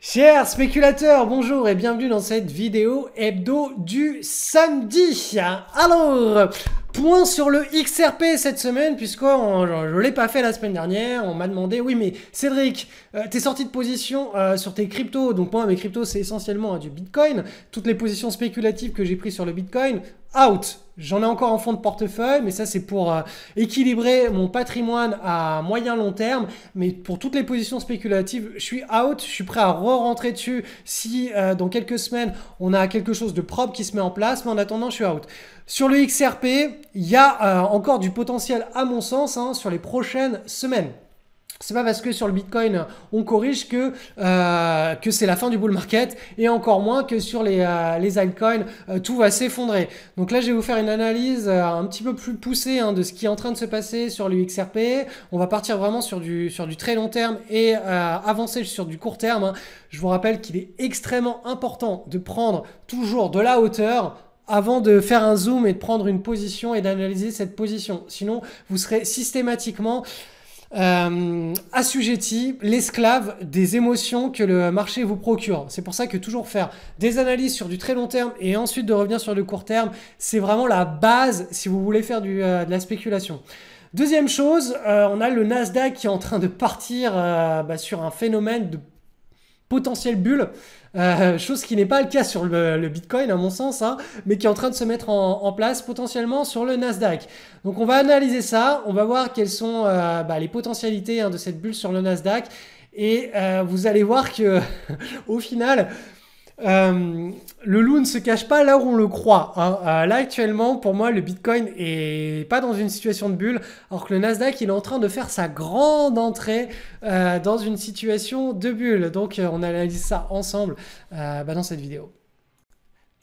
Chers spéculateurs, bonjour et bienvenue dans cette vidéo hebdo du samedi. Alors, point sur le XRP cette semaine, puisque je ne l'ai pas fait la semaine dernière. On m'a demandé, oui mais Cédric, t'es sorti de position sur tes cryptos. Donc moi, mes cryptos, c'est essentiellement du Bitcoin. Toutes les positions spéculatives que j'ai prises sur le Bitcoin, out. J'en ai encore en fond de portefeuille, mais ça c'est pour équilibrer mon patrimoine à moyen long terme. Mais pour toutes les positions spéculatives, je suis out. Je suis prêt à re-rentrer dessus si dans quelques semaines on a quelque chose de propre qui se met en place. Mais en attendant, je suis out. Sur le XRP, il y a encore du potentiel à mon sens sur les prochaines semaines. C'est pas parce que sur le Bitcoin on corrige que c'est la fin du bull market, et encore moins que sur les altcoins tout va s'effondrer. Donc là je vais vous faire une analyse un petit peu plus poussée de ce qui est en train de se passer sur le XRP. On va partir vraiment sur du très long terme et avancer sur du court terme. Je vous rappelle qu'il est extrêmement important de prendre toujours de la hauteur avant de faire un zoom et de prendre une position et d'analyser cette position. Sinon vous serez systématiquement assujetti, l'esclave des émotions que le marché vous procure. C'est pour ça que toujours faire des analyses sur du très long terme et ensuite de revenir sur du court terme, c'est vraiment la base si vous voulez faire de la spéculation. Deuxième chose, on a le Nasdaq qui est en train de partir sur un phénomène de potentielle bulle, chose qui n'est pas le cas sur le Bitcoin à mon sens, mais qui est en train de se mettre en place potentiellement sur le Nasdaq. Donc on va analyser ça, on va voir quelles sont les potentialités de cette bulle sur le Nasdaq, et vous allez voir que au final le loup ne se cache pas là où on le croit. Là actuellement, pour moi, le Bitcoin est pas dans une situation de bulle, alors que le Nasdaq il est en train de faire sa grande entrée dans une situation de bulle. Donc on analyse ça ensemble dans cette vidéo.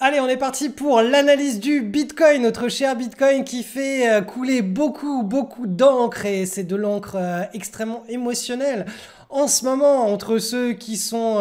Allez, on est parti pour l'analyse du Bitcoin, notre cher Bitcoin qui fait couler beaucoup d'encre, et c'est de l'encre extrêmement émotionnelle. En ce moment, entre ceux qui sont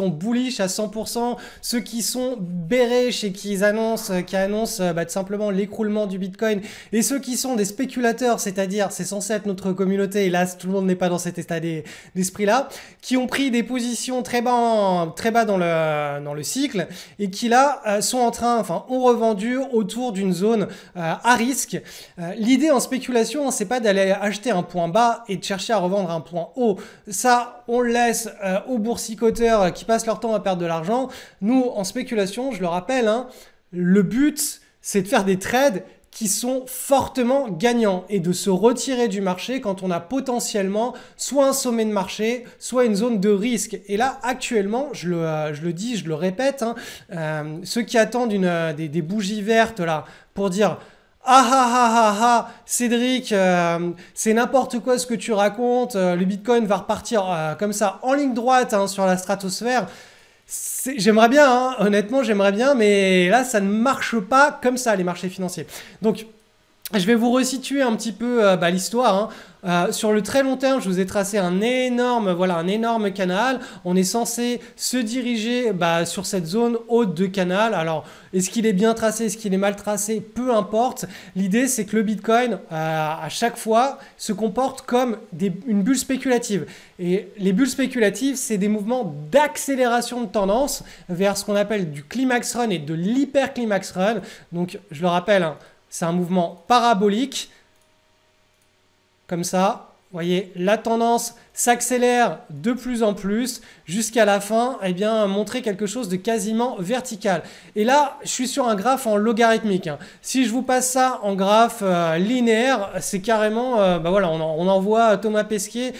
bullish à 100%, ceux qui sont bearish et qui annoncent tout simplement l'écroulement du Bitcoin, et ceux qui sont des spéculateurs, c'est-à-dire c'est censé être notre communauté, hélas tout le monde n'est pas dans cet état d'esprit-là, qui ont pris des positions très bas dans le cycle, et qui là ont revendu autour d'une zone à risque. L'idée en spéculation, c'est pas d'aller acheter un point bas et de chercher à revendre un point haut. Ça, on le laisse aux boursicoteurs qui passent leur temps à perdre de l'argent. Nous, en spéculation, je le rappelle, le but, c'est de faire des trades qui sont fortement gagnants et de se retirer du marché quand on a potentiellement soit un sommet de marché, soit une zone de risque. Et là, actuellement, je le dis, je le répète, ceux qui attendent des bougies vertes là pour dire Cédric, c'est n'importe quoi ce que tu racontes, le Bitcoin va repartir comme ça en ligne droite sur la stratosphère. J'aimerais bien, honnêtement j'aimerais bien, mais là ça ne marche pas comme ça les marchés financiers. Donc je vais vous resituer un petit peu l'histoire. Sur le très long terme, je vous ai tracé un énorme canal. On est censé se diriger sur cette zone haute de canal. Alors, est-ce qu'il est bien tracé, est-ce qu'il est mal tracé? Peu importe. L'idée, c'est que le Bitcoin, à chaque fois, se comporte comme une bulle spéculative. Et les bulles spéculatives, c'est des mouvements d'accélération de tendance vers ce qu'on appelle du climax run et de l'hyper-climax run. Donc, je le rappelle, c'est un mouvement parabolique, comme ça. Vous voyez, la tendance s'accélère de plus en plus jusqu'à la fin, montrer quelque chose de quasiment vertical. Et là, je suis sur un graphe en logarithmique. Si je vous passe ça en graphe linéaire, c'est carrément, on envoie Thomas Pesquet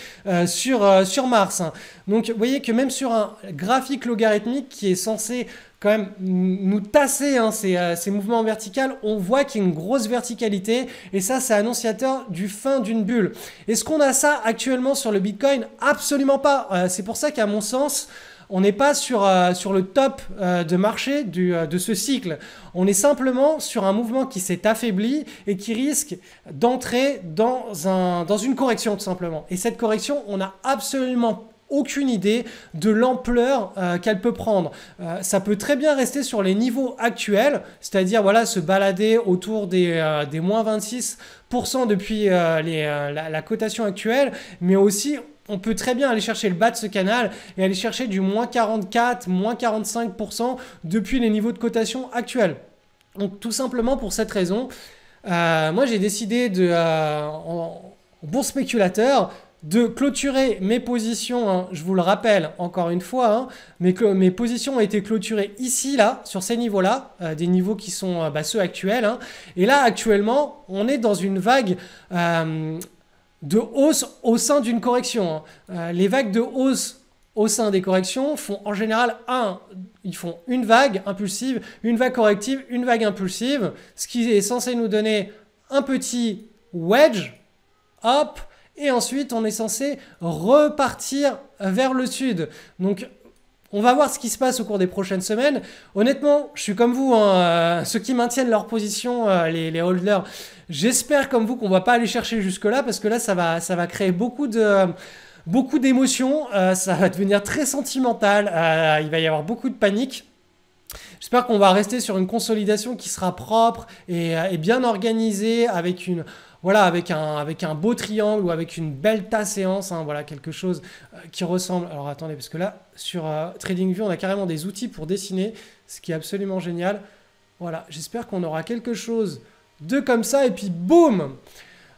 sur Mars. Donc, vous voyez que même sur un graphique logarithmique qui est censé quand même nous tasser ces mouvements verticaux, on voit qu'il y a une grosse verticalité, et ça c'est annonciateur du fin d'une bulle. Est-ce qu'on a ça actuellement sur le Bitcoin? Absolument pas. C'est pour ça qu'à mon sens, on n'est pas sur le top de marché de ce cycle. On est simplement sur un mouvement qui s'est affaibli et qui risque d'entrer dans une correction tout simplement. Et cette correction, on n'a absolument aucune idée de l'ampleur qu'elle peut prendre. Ça peut très bien rester sur les niveaux actuels, c'est-à-dire se balader autour des moins 26% depuis la cotation actuelle, mais aussi on peut très bien aller chercher le bas de ce canal et aller chercher du moins 44, moins 45% depuis les niveaux de cotation actuels. Donc tout simplement pour cette raison, moi j'ai décidé en bourse spéculateur de clôturer mes positions, hein, je vous le rappelle encore une fois, hein, mes positions ont été clôturées ici, là, sur ces niveaux-là, des niveaux qui sont ceux actuels. Hein, et là, actuellement, on est dans une vague de hausse au sein d'une correction. Hein. Les vagues de hausse au sein des corrections font en général ils font une vague impulsive, une vague corrective, une vague impulsive, ce qui est censé nous donner un petit wedge, hop, et ensuite on est censé repartir vers le sud. Donc on va voir ce qui se passe au cours des prochaines semaines. Honnêtement, je suis comme vous, hein, ceux qui maintiennent leur position, les holders, j'espère comme vous qu'on ne va pas aller chercher jusque-là parce que là ça va créer beaucoup d'émotions, ça va devenir très sentimental, il va y avoir beaucoup de panique. J'espère qu'on va rester sur une consolidation qui sera propre et bien organisée avec un beau triangle ou avec une belle tasse séance, hein, voilà, quelque chose qui ressemble. Alors attendez, parce que là, sur TradingView, on a carrément des outils pour dessiner, ce qui est absolument génial. Voilà, j'espère qu'on aura quelque chose de comme ça et puis boum!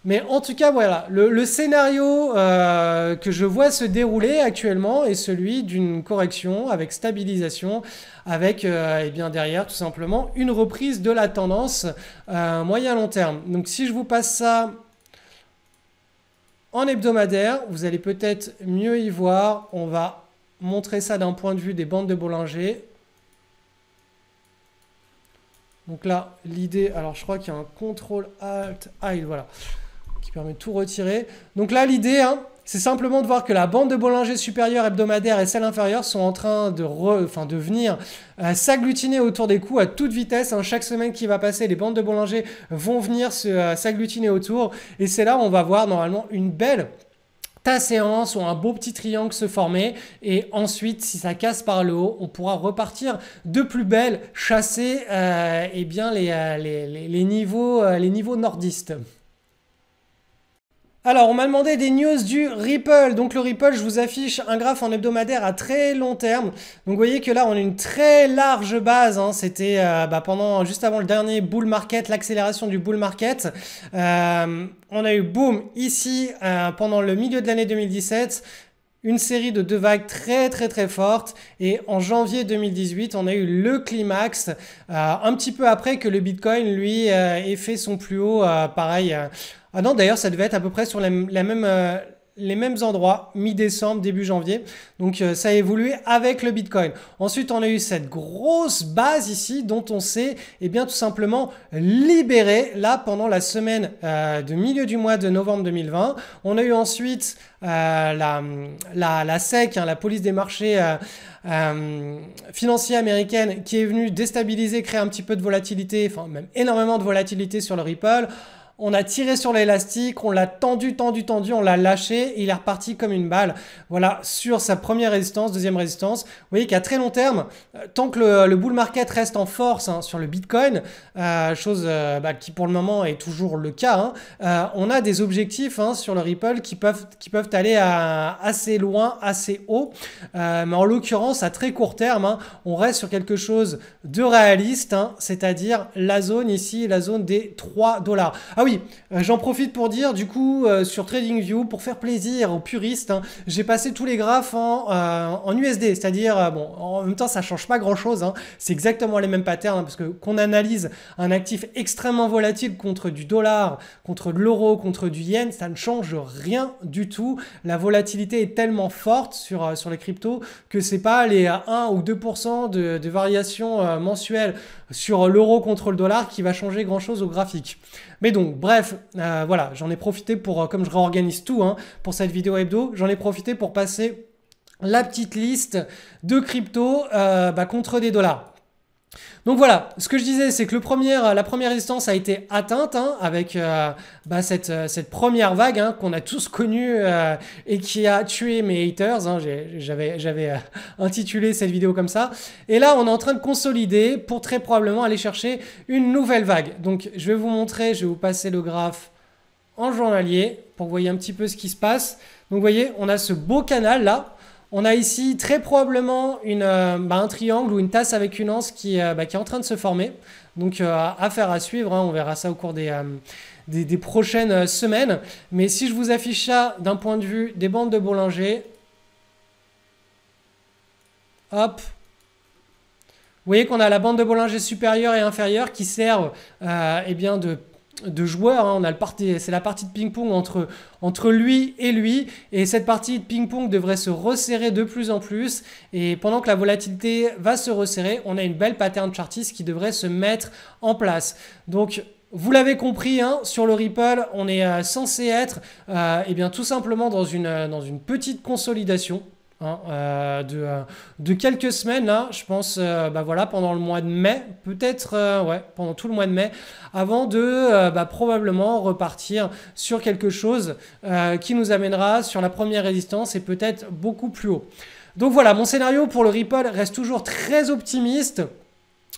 Mais en tout cas, voilà, le scénario que je vois se dérouler actuellement est celui d'une correction avec stabilisation, avec et bien derrière tout simplement une reprise de la tendance moyen-long terme. Donc si je vous passe ça en hebdomadaire, vous allez peut-être mieux y voir. On va montrer ça d'un point de vue des bandes de Bollinger. Donc là, l'idée, alors je crois qu'il y a un CTRL-ALT-I, voilà, qui permet de tout retirer. Donc là, l'idée, hein, c'est simplement de voir que la bande de Bollinger supérieure hebdomadaire et celle inférieure sont en train de venir s'agglutiner autour des coups à toute vitesse. Hein. Chaque semaine qui va passer, les bandes de Bollinger vont venir s'agglutiner autour. Et c'est là où on va voir normalement une belle séance ou un beau petit triangle se former. Et ensuite, si ça casse par le haut, on pourra repartir de plus belle, chasser eh bien les niveaux nordistes. Alors, on m'a demandé des news du Ripple. Donc, le Ripple, je vous affiche un graphe en hebdomadaire à très long terme. Donc, vous voyez que là, on a une très large base. Hein. C'était juste avant le dernier bull market, l'accélération du bull market. On a eu boom ici pendant le milieu de l'année 2017. Une série de 2 vagues très très très fortes et en janvier 2018 on a eu le climax un petit peu après que le Bitcoin lui ait fait son plus haut pareil. Ah non d'ailleurs ça devait être à peu près sur les mêmes endroits, mi-décembre, début janvier. Donc ça a évolué avec le Bitcoin. Ensuite, on a eu cette grosse base ici dont on s'est tout simplement libéré là pendant la semaine de milieu du mois de novembre 2020. On a eu ensuite la SEC, hein, la police des marchés financiers américaine qui est venue déstabiliser, créer un petit peu de volatilité, enfin même énormément de volatilité sur le Ripple. On a tiré sur l'élastique, on l'a tendu, on l'a lâché et il est reparti comme une balle. Voilà, sur sa première résistance, deuxième résistance. Vous voyez qu'à très long terme, tant que le bull market reste en force hein, sur le Bitcoin, chose qui pour le moment est toujours le cas, hein, on a des objectifs hein, sur le Ripple qui peuvent aller assez loin, assez haut. Mais en l'occurrence, à très court terme, hein, on reste sur quelque chose de réaliste, hein, c'est-à-dire la zone ici, la zone des 3 $. Ah oui, j'en profite pour dire du coup sur TradingView, pour faire plaisir aux puristes, hein, j'ai passé tous les graphes en USD, c'est-à-dire bon, en même temps ça change pas grand-chose, hein, c'est exactement les mêmes patterns, hein, parce que qu'on analyse un actif extrêmement volatile contre du dollar, contre de l'euro, contre du yen, ça ne change rien du tout. La volatilité est tellement forte sur les cryptos que c'est pas les 1 ou 2% de variation mensuelle sur l'euro contre le dollar qui va changer grand-chose au graphique. Mais donc, bref, voilà, j'en ai profité pour, comme je réorganise tout hein, pour cette vidéo hebdo, j'en ai profité pour passer la petite liste de cryptos contre des dollars. Donc voilà, ce que je disais, c'est que la première résistance a été atteinte hein, avec cette première vague hein, qu'on a tous connue et qui a tué mes haters. Hein, j'avais intitulé cette vidéo comme ça. Et là, on est en train de consolider pour très probablement aller chercher une nouvelle vague. Donc je vais vous montrer, je vais vous passer le graphe en journalier. pour que vous voyez un petit peu ce qui se passe. Donc vous voyez, on a ce beau canal là. On a ici très probablement un triangle ou une tasse avec une anse qui est en train de se former. Donc affaire à suivre, hein, on verra ça au cours des prochaines semaines. Mais si je vous affiche ça d'un point de vue des bandes de Bollinger, hop, vous voyez qu'on a la bande de Bollinger supérieure et inférieure qui servent de joueurs. Hein. C'est la partie de ping-pong entre lui et lui. Et cette partie de ping-pong devrait se resserrer de plus en plus. Et pendant que la volatilité va se resserrer, on a une belle pattern chartiste qui devrait se mettre en place. Donc, vous l'avez compris, hein, sur le Ripple, on est censé être tout simplement dans une petite consolidation. Hein, de quelques semaines là, je pense pendant le mois de mai, peut-être pendant tout le mois de mai, avant de probablement repartir sur quelque chose qui nous amènera sur la première résistance et peut-être beaucoup plus haut. Donc voilà, mon scénario pour le Ripple reste toujours très optimiste.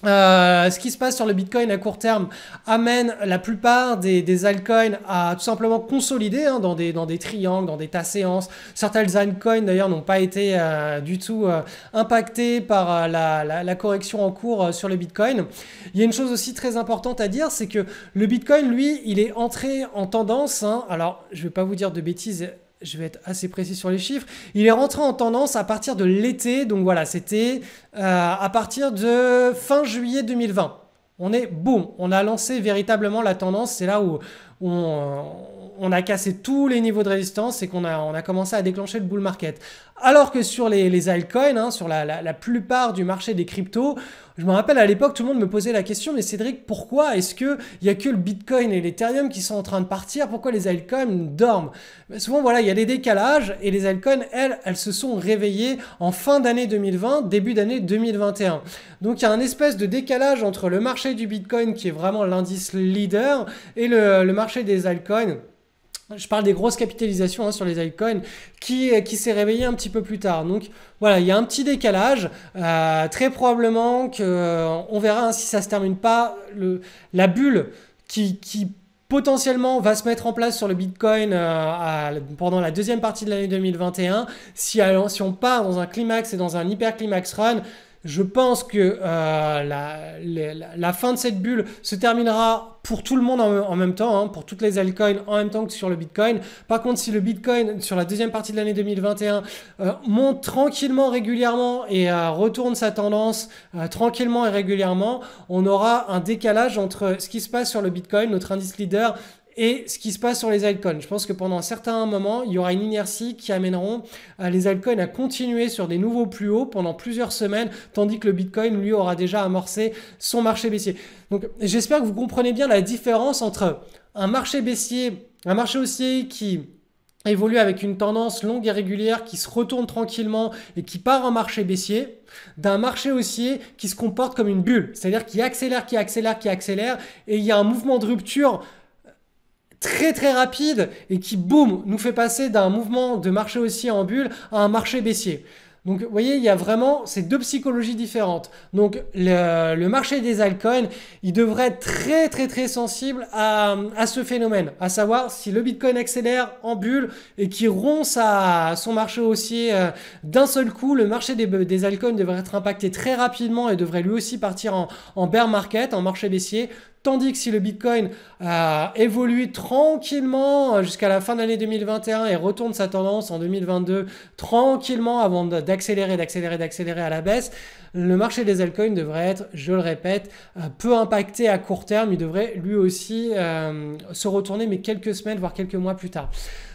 Ce qui se passe sur le Bitcoin à court terme amène la plupart des altcoins à tout simplement consolider dans des triangles, dans des tas séances. Certaines altcoins d'ailleurs n'ont pas été du tout impactées par la correction en cours sur le Bitcoin. Il y a une chose aussi très importante à dire, c'est que le Bitcoin, lui, il est entré en tendance. Hein, alors, je ne vais pas vous dire de bêtises. Je vais être assez précis sur les chiffres. Il est rentré en tendance à partir de l'été. Donc voilà, c'était à partir de fin juillet 2020. On a lancé véritablement la tendance. C'est là où on a cassé tous les niveaux de résistance et qu'on a commencé à déclencher le bull market. Alors que sur les altcoins, hein, sur la plupart du marché des cryptos, je me rappelle à l'époque, tout le monde me posait la question, mais Cédric, pourquoi est-ce qu'il n'y a que le Bitcoin et l'Ethereum qui sont en train de partir? Pourquoi les altcoins dorment? Souvent, voilà, il y a des décalages et les altcoins, elles se sont réveillées en fin d'année 2020, début d'année 2021. Donc, il y a un espèce de décalage entre le marché du Bitcoin, qui est vraiment l'indice leader, et le marché des altcoins. Je parle des grosses capitalisations hein, sur les altcoins qui s'est réveillé un petit peu plus tard. Donc voilà, il y a un petit décalage. Très probablement qu'on verra hein, si ça ne se termine pas. La bulle qui potentiellement va se mettre en place sur le Bitcoin pendant la deuxième partie de l'année 2021. Si on part dans un climax et dans un hyper climax run, je pense que la fin de cette bulle se terminera pour tout le monde en même temps, hein, pour toutes les altcoins en même temps que sur le Bitcoin. Par contre, si le Bitcoin, sur la deuxième partie de l'année 2021, monte tranquillement, régulièrement et retourne sa tendance tranquillement et régulièrement, on aura un décalage entre ce qui se passe sur le Bitcoin, notre indice leader, et ce qui se passe sur les altcoins. Je pense que pendant un certain moment, il y aura une inertie qui amèneront les altcoins à continuer sur des nouveaux plus hauts pendant plusieurs semaines, tandis que le Bitcoin, lui, aura déjà amorcé son marché baissier. Donc, j'espère que vous comprenez bien la différence entre un marché baissier, un marché haussier qui évolue avec une tendance longue et régulière qui se retourne tranquillement et qui part en marché baissier, d'un marché haussier qui se comporte comme une bulle, c'est-à-dire qui accélère, et il y a un mouvement de rupture très très rapide et qui, boum, nous fait passer d'un mouvement de marché haussier en bulle à un marché baissier. Donc, vous voyez, il y a vraiment ces deux psychologies différentes. Donc, le marché des altcoins, il devrait être très très très sensible à ce phénomène, à savoir si le Bitcoin accélère en bulle et qui rompt son marché haussier d'un seul coup, le marché des altcoins devrait être impacté très rapidement et devrait lui aussi partir en bear market, en marché baissier. Tandis que si le Bitcoin évolue tranquillement jusqu'à la fin de l'année 2021 et retourne sa tendance en 2022 tranquillement avant d'accélérer à la baisse, le marché des altcoins devrait être, je le répète, peu impacté à court terme. Il devrait lui aussi se retourner, mais quelques semaines, voire quelques mois plus tard.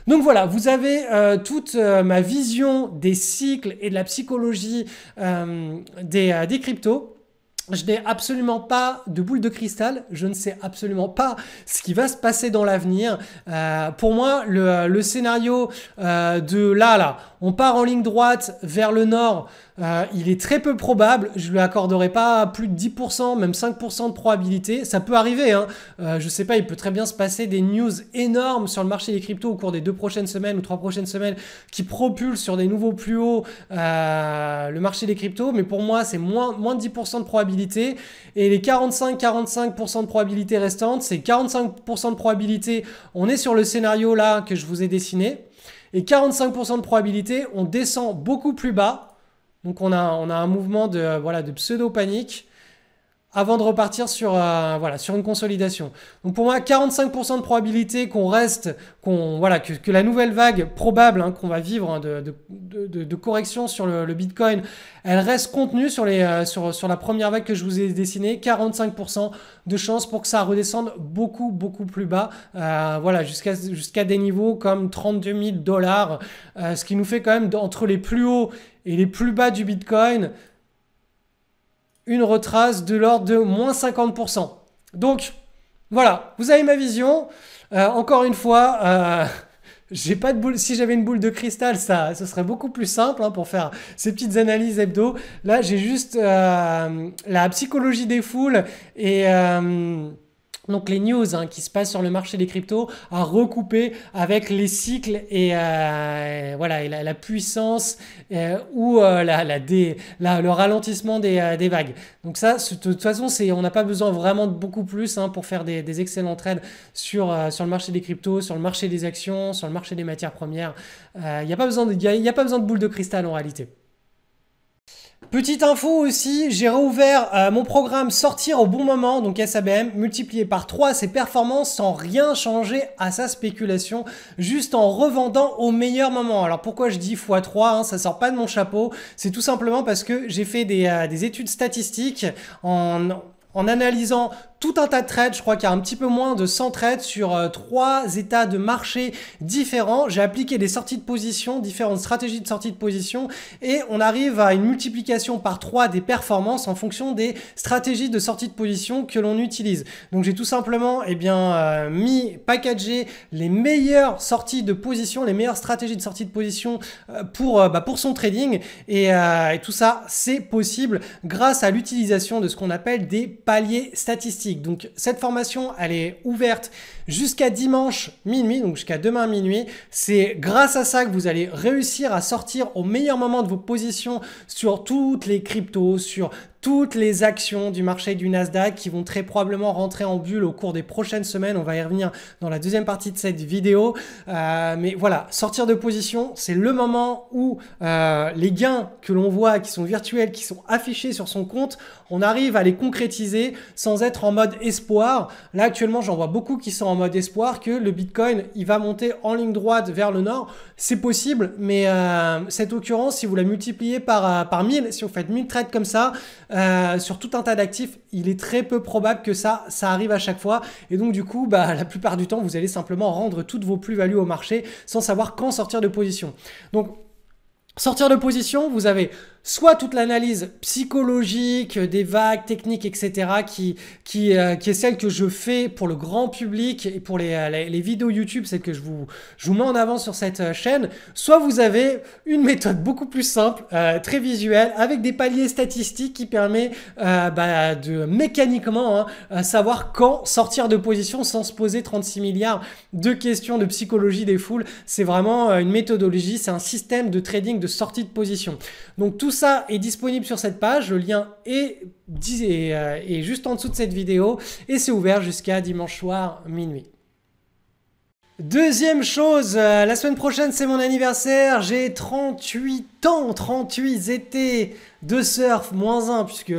Donc voilà, vous avez toute ma vision des cycles et de la psychologie des cryptos. Je n'ai absolument pas de boule de cristal, je ne sais absolument pas ce qui va se passer dans l'avenir. Pour moi, le scénario de là, on part en ligne droite vers le nord, il est très peu probable. Je lui accorderai pas plus de 10%, même 5% de probabilité. Ça peut arriver, hein. Je sais pas, il peut très bien se passer des news énormes sur le marché des cryptos au cours des 2 prochaines semaines ou 3 prochaines semaines qui propulsent sur des nouveaux plus hauts le marché des cryptos. Mais pour moi, c'est moins de 10% de probabilité. Et les 45% de probabilité restantes, c'est 45% de probabilité. On est sur le scénario là que je vous ai dessiné. Et 45% de probabilité, on descend beaucoup plus bas. Donc on a un mouvement de pseudo-panique avant de repartir sur une consolidation. Donc pour moi, 45% de probabilité qu'on reste, que la nouvelle vague probable qu'on va vivre de correction sur le Bitcoin, elle reste contenue sur la première vague que je vous ai dessinée. 45% de chance pour que ça redescende beaucoup plus bas, jusqu'à des niveaux comme 32 000 $, ce qui nous fait quand même entre les plus hauts et les plus bas du Bitcoin une retrace de l'ordre de moins 50%. Donc, voilà, vous avez ma vision. Encore une fois, j'ai pas de boule. Si j'avais une boule de cristal, ce serait beaucoup plus simple pour faire ces petites analyses hebdo. Là, j'ai juste la psychologie des foules et donc les news qui se passent sur le marché des cryptos à recouper avec les cycles et la puissance ou le ralentissement des vagues. Donc ça, de toute façon, on n'a pas besoin vraiment de beaucoup plus pour faire des excellents trades sur le marché des cryptos, sur le marché des actions, sur le marché des matières premières. Il n'y a pas besoin de boule de cristal en réalité. Petite info aussi, j'ai réouvert mon programme Sortir au bon moment, donc SABM, multiplié par 3 ses performances sans rien changer à sa spéculation, juste en revendant au meilleur moment. Alors pourquoi je dis x3, ça sort pas de mon chapeau, c'est tout simplement parce que j'ai fait des études statistiques en analysant tout un tas de trades. Je crois qu'il y a un petit peu moins de 100 trades sur 3 états de marché différents. J'ai appliqué des sorties de position, différentes stratégies de sortie de position et on arrive à une multiplication par 3 des performances en fonction des stratégies de sortie de position que l'on utilise. Donc j'ai tout simplement packagé les meilleures sorties de position, les meilleures stratégies de sortie de position pour son trading et tout ça c'est possible grâce à l'utilisation de ce qu'on appelle des paliers statistiques. Donc cette formation, elle est ouverte jusqu'à dimanche minuit, donc jusqu'à demain minuit. C'est grâce à ça que vous allez réussir à sortir au meilleur moment de vos positions sur toutes les cryptos, sur toutes les actions du marché du Nasdaq qui vont très probablement rentrer en bulle au cours des prochaines semaines. On va y revenir dans la deuxième partie de cette vidéo. Mais voilà, sortir de position, c'est le moment où les gains que l'on voit, qui sont virtuels, qui sont affichés sur son compte, on arrive à les concrétiser sans être en mode espoir. Là, actuellement, j'en vois beaucoup qui sont en mode espoir que le Bitcoin, il va monter en ligne droite vers le nord. C'est possible, mais cette occurrence, si vous la multipliez par 1000, si vous faites 1000 trades comme ça, sur tout un tas d'actifs, il est très peu probable que ça arrive à chaque fois. Et donc, du coup, la plupart du temps, vous allez simplement rendre toutes vos plus-values au marché sans savoir quand sortir de position. Donc, sortir de position, vous avez soit toute l'analyse psychologique des vagues, techniques, etc. qui est celle que je fais pour le grand public et pour les vidéos YouTube, celle que je vous mets en avant sur cette chaîne. Soit vous avez une méthode beaucoup plus simple, très visuelle, avec des paliers statistiques qui permet de mécaniquement savoir quand sortir de position sans se poser 36 milliards de questions de psychologie des foules. C'est vraiment une méthodologie, c'est un système de trading de sortie de position. Donc tout ça est disponible sur cette page, le lien est juste en dessous de cette vidéo et c'est ouvert jusqu'à dimanche soir minuit. Deuxième chose, la semaine prochaine c'est mon anniversaire, j'ai 38 ans, 38 étés de surf, -1 puisque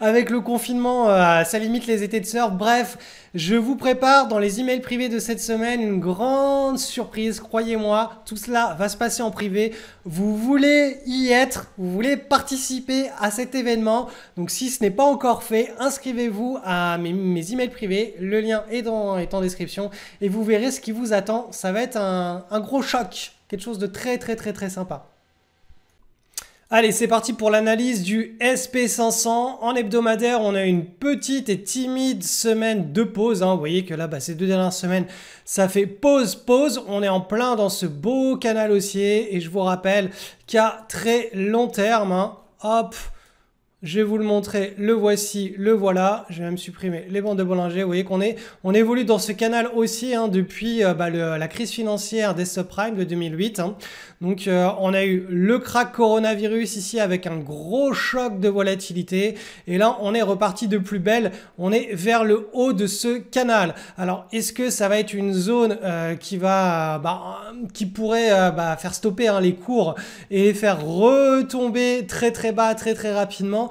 avec le confinement ça limite les étés de surf. Bref, je vous prépare dans les emails privés de cette semaine une grande surprise, croyez-moi, tout cela va se passer en privé. Vous voulez y être, vous voulez participer à cet événement, donc si ce n'est pas encore fait, inscrivez-vous à mes emails privés, le lien est en description et vous verrez ce qui vous attend. Ça va être un gros choc, quelque chose de très sympa. Allez, c'est parti pour l'analyse du SP500. En hebdomadaire, on a une petite et timide semaine de pause. Vous voyez que là, ces 2 dernières semaines, ça fait pause, pause. On est en plein dans ce beau canal haussier. Et je vous rappelle qu'à très long terme, hop, je vais vous le montrer, le voici, le voilà. Je vais même supprimer les bandes de Bollinger. Vous voyez on évolue dans ce canal haussier depuis la crise financière des subprimes de 2008. Donc on a eu le crack coronavirus ici avec un gros choc de volatilité. Et là, on est reparti de plus belle. On est vers le haut de ce canal. Alors, est-ce que ça va être une zone qui pourrait faire stopper les cours et les faire retomber très très bas, très très rapidement?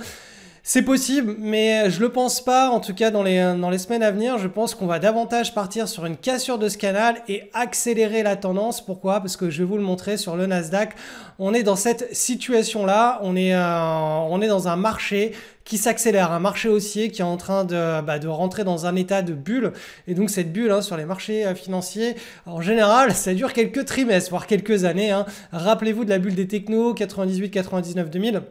C'est possible, mais je le pense pas. En tout cas, dans les semaines à venir, je pense qu'on va davantage partir sur une cassure de ce canal et accélérer la tendance. Pourquoi? Parce que je vais vous le montrer sur le Nasdaq. On est dans cette situation-là. On est dans un marché qui s'accélère, un marché haussier qui est en train de rentrer dans un état de bulle. Et donc cette bulle sur les marchés financiers, en général, ça dure quelques trimestres, voire quelques années. Rappelez-vous de la bulle des technos, 98, 99, 2000.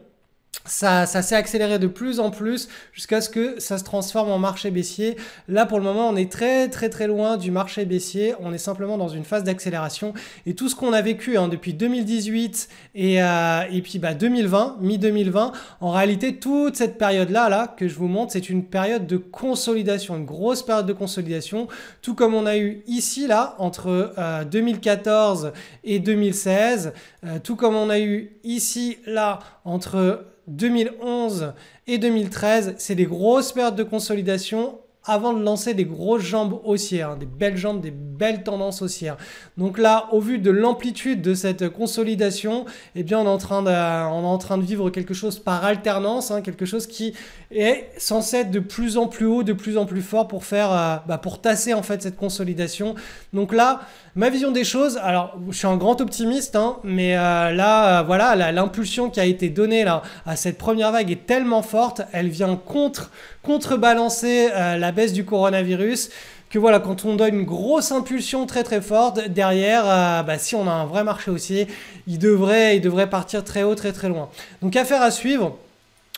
Ça s'est accéléré de plus en plus jusqu'à ce que ça se transforme en marché baissier. Là, pour le moment, on est très très très loin du marché baissier. On est simplement dans une phase d'accélération. Et tout ce qu'on a vécu depuis 2018 et puis 2020, mi-2020, en réalité, toute cette période-là que je vous montre, c'est une période de consolidation, une grosse période de consolidation. Tout comme on a eu ici, là, entre 2014 et 2016. Tout comme on a eu ici, là, entre 2011 et 2013, c'est des grosses périodes de consolidation avant de lancer des grosses jambes haussières, des belles jambes, des belles tendances haussières. Donc là, au vu de l'amplitude de cette consolidation, eh bien, on est en train de vivre quelque chose par alternance, quelque chose qui est censé être de plus en plus haut, de plus en plus fort pour pour tasser en fait cette consolidation. Donc là, ma vision des choses, alors je suis un grand optimiste, mais l'impulsion qui a été donnée là à cette première vague est tellement forte, elle vient contrebalancer la baisse du coronavirus, que voilà, quand on donne une grosse impulsion très très forte, derrière, si on a un vrai marché haussier, il devrait partir très haut, très très loin. Donc affaire à suivre.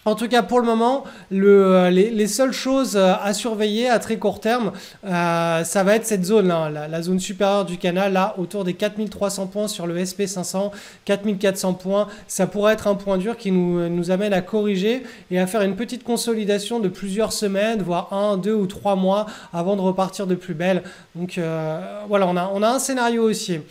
En tout cas, pour le moment, les seules choses à surveiller à très court terme, ça va être cette zone-là, la zone supérieure du canal, là, autour des 4300 points sur le SP500, 4400 points. Ça pourrait être un point dur qui nous amène à corriger et à faire une petite consolidation de plusieurs semaines, voire 1, 2 ou 3 mois avant de repartir de plus belle. Donc voilà, on a un scénario haussier.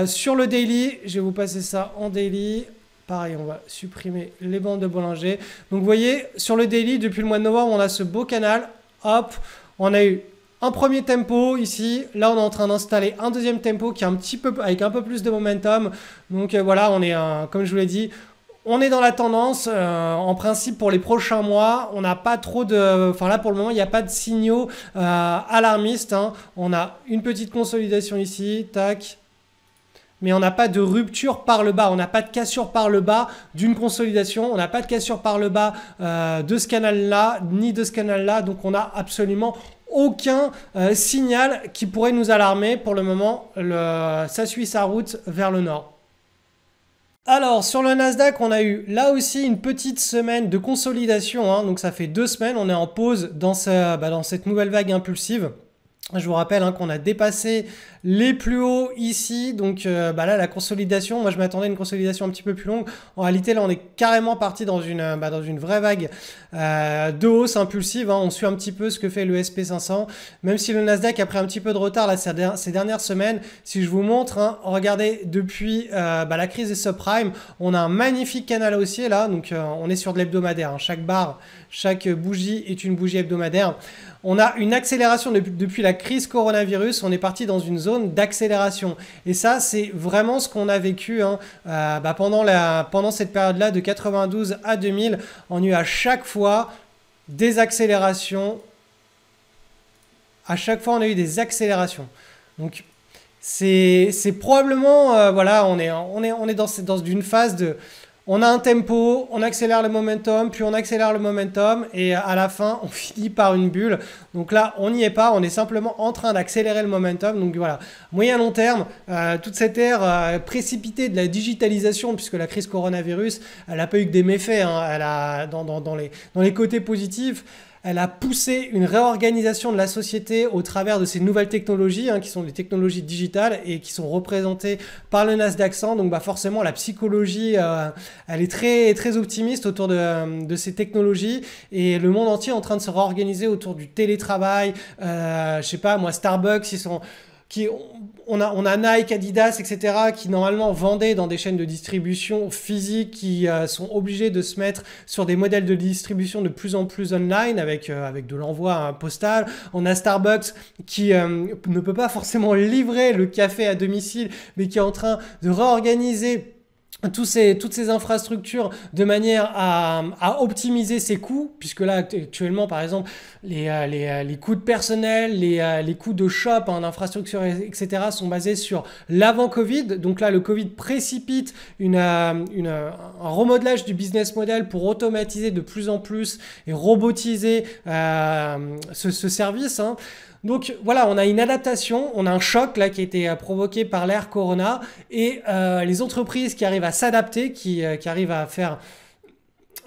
Sur le daily, je vais vous passer ça en daily. Pareil, on va supprimer les bandes de Bollinger. Donc vous voyez, sur le daily, depuis le mois de novembre, on a ce beau canal. Hop, on a eu un premier tempo ici. Là, on est en train d'installer un deuxième tempo qui est avec un peu plus de momentum. Donc voilà, on est, comme je vous l'ai dit, on est dans la tendance. En principe, pour les prochains mois, on n'a pas trop de... Enfin là, pour le moment, il n'y a pas de signaux alarmistes. On a une petite consolidation ici. Tac. Mais on n'a pas de rupture par le bas, on n'a pas de cassure par le bas d'une consolidation, on n'a pas de cassure par le bas de ce canal-là, ni de ce canal-là, donc on n'a absolument aucun signal qui pourrait nous alarmer. Pour le moment, ça suit sa route vers le nord. Alors, sur le Nasdaq, on a eu là aussi une petite semaine de consolidation, donc ça fait 2 semaines, on est en pause dans cette nouvelle vague impulsive. Je vous rappelle qu'on a dépassé les plus hauts ici, donc là la consolidation, moi je m'attendais à une consolidation un petit peu plus longue. En réalité là on est carrément parti dans une vraie vague de hausse impulsive. On suit un petit peu ce que fait le SP500, même si le Nasdaq a pris un petit peu de retard là ces dernières semaines. Si je vous montre, regardez, depuis la crise des subprimes, on a un magnifique canal haussier là, donc on est sur de l'hebdomadaire, chaque barre, chaque bougie est une bougie hebdomadaire. On a une accélération depuis la crise coronavirus, on est parti dans une zone d'accélération. Et ça, c'est vraiment ce qu'on a vécu pendant cette période-là de 92 à 2000. On a eu à chaque fois des accélérations. À chaque fois, on a eu des accélérations. Donc, c'est probablement, on est dans une phase de... On a un tempo, on accélère le momentum, puis on accélère le momentum et à la fin, on finit par une bulle. Donc là, on n'y est pas, on est simplement en train d'accélérer le momentum. Donc voilà, moyen long terme, toute cette ère précipitée de la digitalisation, puisque la crise coronavirus, elle n'a pas eu que des méfaits, hein, elle a, dans les côtés positifs, elle a poussé une réorganisation de la société au travers de ces nouvelles technologies, hein, qui sont des technologies digitales et qui sont représentées par le Nasdaq 100. Donc bah forcément, la psychologie, elle est très, très optimiste autour de ces technologies et le monde entier est en train de se réorganiser autour du télétravail. Je sais pas, moi, Starbucks, on a Nike, Adidas, etc. qui normalement vendaient dans des chaînes de distribution physiques qui sont obligés de se mettre sur des modèles de distribution de plus en plus online avec de l'envoi postal. On a Starbucks qui ne peut pas forcément livrer le café à domicile mais qui est en train de réorganiser toutes ces infrastructures de manière à optimiser ses coûts, puisque là actuellement par exemple les coûts de personnel, les coûts de shop en infrastructure, etc. sont basés sur l'avant Covid. Donc là le Covid précipite un remodelage du business model pour automatiser de plus en plus et robotiser ce service, hein. Donc voilà, on a une adaptation, on a un choc là qui a été provoqué par l'ère Corona et les entreprises qui arrivent à s'adapter, qui arrivent à faire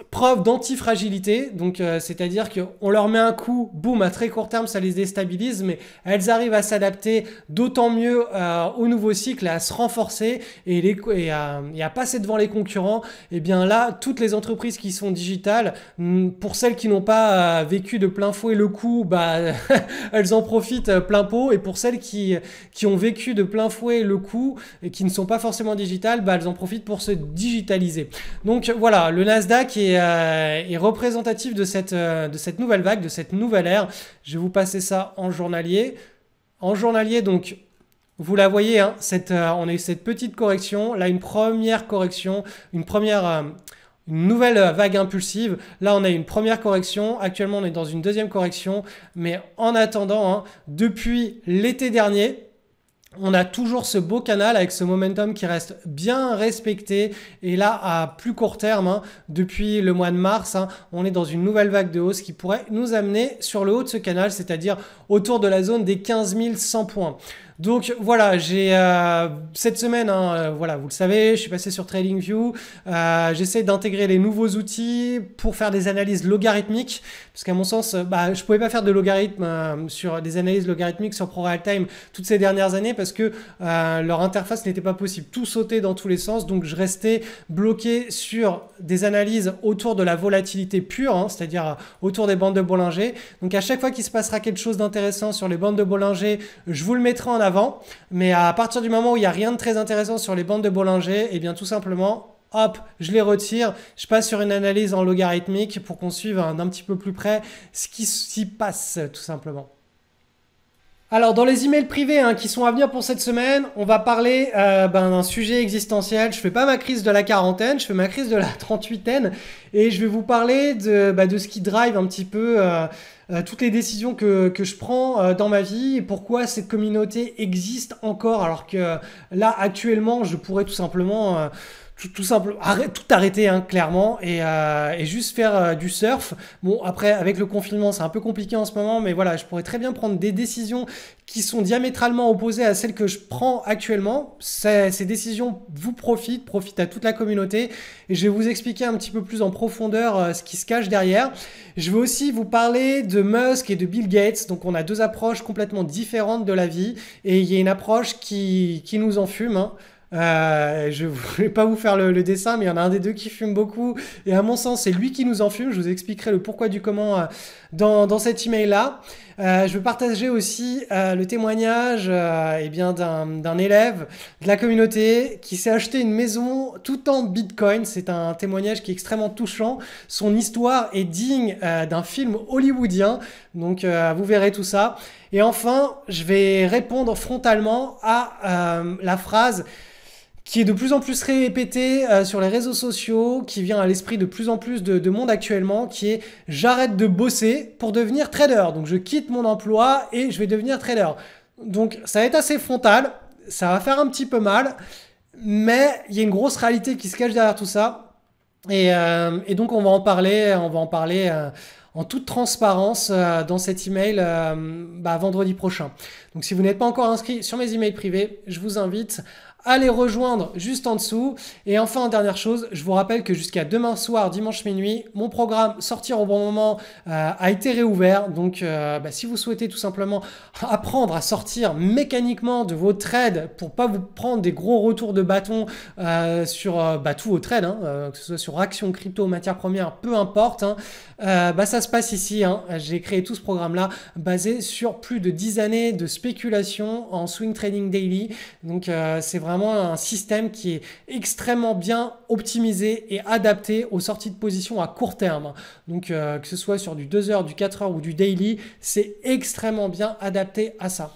preuve d'antifragilité, donc c'est-à-dire qu'on leur met un coup, boum, à très court terme, ça les déstabilise, mais elles arrivent à s'adapter d'autant mieux au nouveau cycle, à se renforcer et à passer devant les concurrents. Et bien là, toutes les entreprises qui sont digitales, pour celles qui n'ont pas vécu de plein fouet le coup, bah, elles en profitent plein pot, et pour celles qui ont vécu de plein fouet le coup et qui ne sont pas forcément digitales, bah, elles en profitent pour se digitaliser. Donc voilà, le Nasdaq est représentatif de cette nouvelle vague, de cette nouvelle ère. Je vais vous passer ça en journalier. En journalier, donc, vous la voyez, hein, on a eu cette petite correction. Là, une première correction, une nouvelle vague impulsive. Là, on a une première correction. Actuellement, on est dans une deuxième correction. Mais en attendant, hein, depuis l'été dernier, on a toujours ce beau canal avec ce momentum qui reste bien respecté. Et là, à plus court terme, hein, depuis le mois de mars, hein, on est dans une nouvelle vague de hausse qui pourrait nous amener sur le haut de ce canal, c'est-à-dire autour de la zone des 15 100 points. Donc voilà, j'ai cette semaine, hein, voilà, vous le savez, je suis passé sur TradingView. J'essaie d'intégrer les nouveaux outils pour faire des analyses logarithmiques, parce qu'à mon sens, je pouvais pas faire de logarithme sur des analyses logarithmiques sur ProRealTime toutes ces dernières années parce que leur interface n'était pas possible. Tout sautait dans tous les sens, donc je restais bloqué sur des analyses autour de la volatilité pure, hein, c'est-à-dire autour des bandes de Bollinger. Donc à chaque fois qu'il se passera quelque chose d'intéressant sur les bandes de Bollinger, je vous le mettrai en avant. Mais à partir du moment où il n'y a rien de très intéressant sur les bandes de Bollinger, et bien tout simplement, hop, je les retire, je passe sur une analyse en logarithmique pour qu'on suive d'un petit peu plus près ce qui s'y passe, tout simplement. Alors, dans les emails privés, hein, qui sont à venir pour cette semaine, on va parler d'un sujet existentiel. Je fais pas ma crise de la quarantaine, je fais ma crise de la 38aine et je vais vous parler de ce qui drive un petit peu toutes les décisions que je prends dans ma vie et pourquoi cette communauté existe encore alors que là, actuellement, je pourrais tout simplement... tout arrêter, hein, clairement, et juste faire du surf. Bon, après, avec le confinement, c'est un peu compliqué en ce moment, mais voilà, je pourrais très bien prendre des décisions qui sont diamétralement opposées à celles que je prends actuellement. Ces décisions vous profitent à toute la communauté, et je vais vous expliquer un petit peu plus en profondeur ce qui se cache derrière. Je vais aussi vous parler de Musk et de Bill Gates, donc on a deux approches complètement différentes de la vie, et il y a une approche qui nous enfume, hein. Je ne vais pas vous faire le dessin, mais il y en a un des deux qui fume beaucoup. Et à mon sens, c'est lui qui nous enfume. Je vous expliquerai le pourquoi du comment dans cet email-là. Je vais partager aussi le témoignage d'un élève de la communauté qui s'est acheté une maison tout en Bitcoin. C'est un témoignage qui est extrêmement touchant. Son histoire est digne d'un film hollywoodien. Donc, vous verrez tout ça. Et enfin, je vais répondre frontalement à la phrase qui est de plus en plus répété sur les réseaux sociaux, qui vient à l'esprit de plus en plus de monde actuellement, qui est « j'arrête de bosser pour devenir trader ». Donc je quitte mon emploi et je vais devenir trader. Donc ça va être assez frontal, ça va faire un petit peu mal, mais il y a une grosse réalité qui se cache derrière tout ça. Et donc on va en parler en toute transparence dans cet email vendredi prochain. Donc si vous n'êtes pas encore inscrit sur mes emails privés, je vous invite à les rejoindre juste en dessous. Et enfin, dernière chose, je vous rappelle que jusqu'à demain soir, dimanche minuit, mon programme Sortir au bon moment a été réouvert. Donc si vous souhaitez tout simplement apprendre à sortir mécaniquement de vos trades pour pas vous prendre des gros retours de bâton sur tous vos trades, que ce soit sur actions, crypto, matières premières, peu importe, ça se passe ici. J'ai créé tout ce programme-là basé sur plus de 10 années de spéculation en swing trading daily. Donc c'est vraiment un système qui est extrêmement bien optimisé et adapté aux sorties de position à court terme. Donc que ce soit sur du 2 heures, du 4 heures ou du daily, c'est extrêmement bien adapté à ça.